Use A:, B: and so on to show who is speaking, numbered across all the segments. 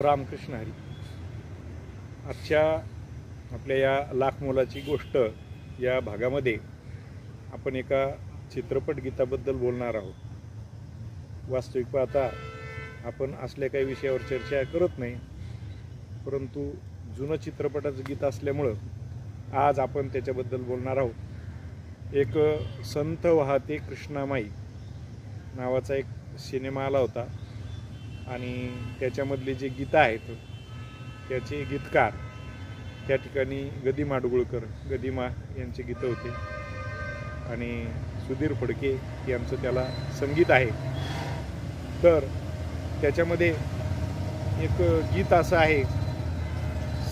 A: रामकृष्ण हरी. आजच्या आपल्या या लाख मोलाची गोष्ट या भागामध्ये आपण एका चित्रपट गीताबद्दल बोलणार आहोत. वास्तविक पाहता आपण असल्या काही विषयावर चर्चा करत नाही, परंतु जुनं चित्रपटाचं गीत असल्यामुळं आज आपण त्याच्याबद्दल बोलणार आहोत. एक संत वाहते कृष्णामाई नावाचा एक सिनेमा आला होता आणि त्याच्यामधले जे गीतं आहेत त्याचे गीतकार त्या ठिकाणी गदी माडगुळकर गदिमा यांचे गीतं होते आणि सुधीर फडके यांचं त्याला संगीत आहे. तर त्याच्यामध्ये एक गीत असं आहे,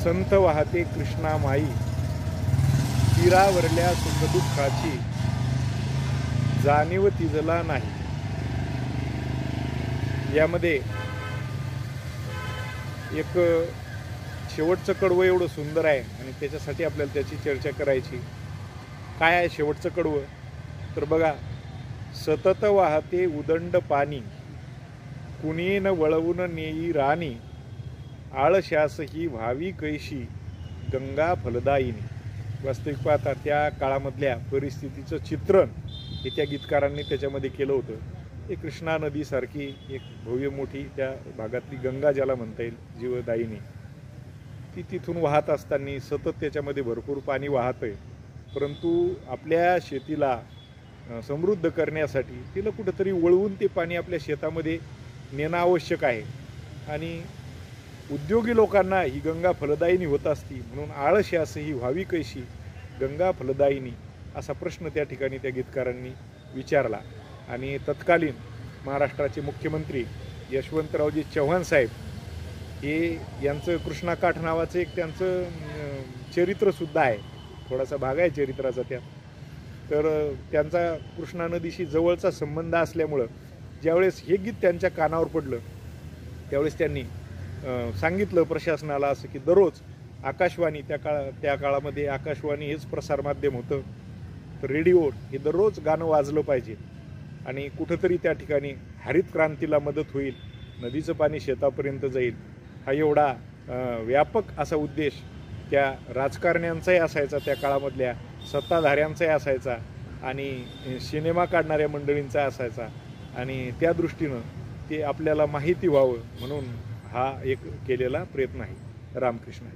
A: संत वाहते कृष्णामाई तीरावरल्या सुखदुःखाची जाणीव तिजला नाही. यामध्ये एक शेवटचं कडवं एवढं सुंदर आहे आणि त्याच्यासाठी आपल्याला त्याची चर्चा करायची. काय आहे शेवटचं कडवं? तर बघा, सतत वाहते उदंड पाणी कुणी न वळवून नेई राणी आळशास ही व्हावी कैशी गंगा फलदायिनी. वास्तविक पाहता त्या काळामधल्या परिस्थितीचं चित्रण हे त्या गीतकारांनी त्याच्यामध्ये केलं होतं. एक कृष्णा नदीसारखी एक भव्य मोठी त्या भागातली गंगा ज्याला म्हणता येईल जीवदायिनी, ती तिथून वाहत असताना सतत त्याच्यामध्ये भरपूर पाणी वाहत आहे, परंतु आपल्या शेतीला समृद्ध करण्यासाठी तिला कुठंतरी वळवून ते पाणी आपल्या शेतामध्ये नेणं आवश्यक आहे. आणि उद्योगी लोकांना ही गंगा फलदायिनी होत असती, म्हणून आळशास ही व्हावी कैशी गंगा फलदायिनी असा प्रश्न त्या ठिकाणी त्या गीतकारांनी विचारला. आणि तत्कालीन महाराष्ट्राचे मुख्यमंत्री यशवंतरावजी चव्हाण साहेब हे यांचं कृष्णाकाठ नावाचं एक त्यांचं चरित्रसुद्धा आहे, थोडासा भाग आहे चरित्राचा त्यात. तर त्यांचा कृष्णा नदीशी जवळचा संबंध असल्यामुळं ज्यावेळेस हे गीत त्यांच्या कानावर पडलं त्यावेळेस त्यांनी सांगितलं प्रशासनाला असं की दररोज आकाशवाणी त्या काळामध्ये आकाशवाणी हेच प्रसारमाध्यम होतं, तर रेडिओ हे दररोज गाणं वाजलं पाहिजे आणि कुठंतरी त्या ठिकाणी हरित क्रांतीला मदत होईल, नदीचं पाणी शेतापर्यंत जाईल, हा एवढा व्यापक असा उद्देश त्या राजकारण्यांचाही असायचा, त्या काळामधल्या सत्ताधाऱ्यांचाही असायचा आणि सिनेमा काढणाऱ्या मंडळींचा असायचा. आणि त्या दृष्टीनं ते आपल्याला माहिती व्हावं म्हणून हा एक केलेला प्रयत्न आहे. रामकृष्ण.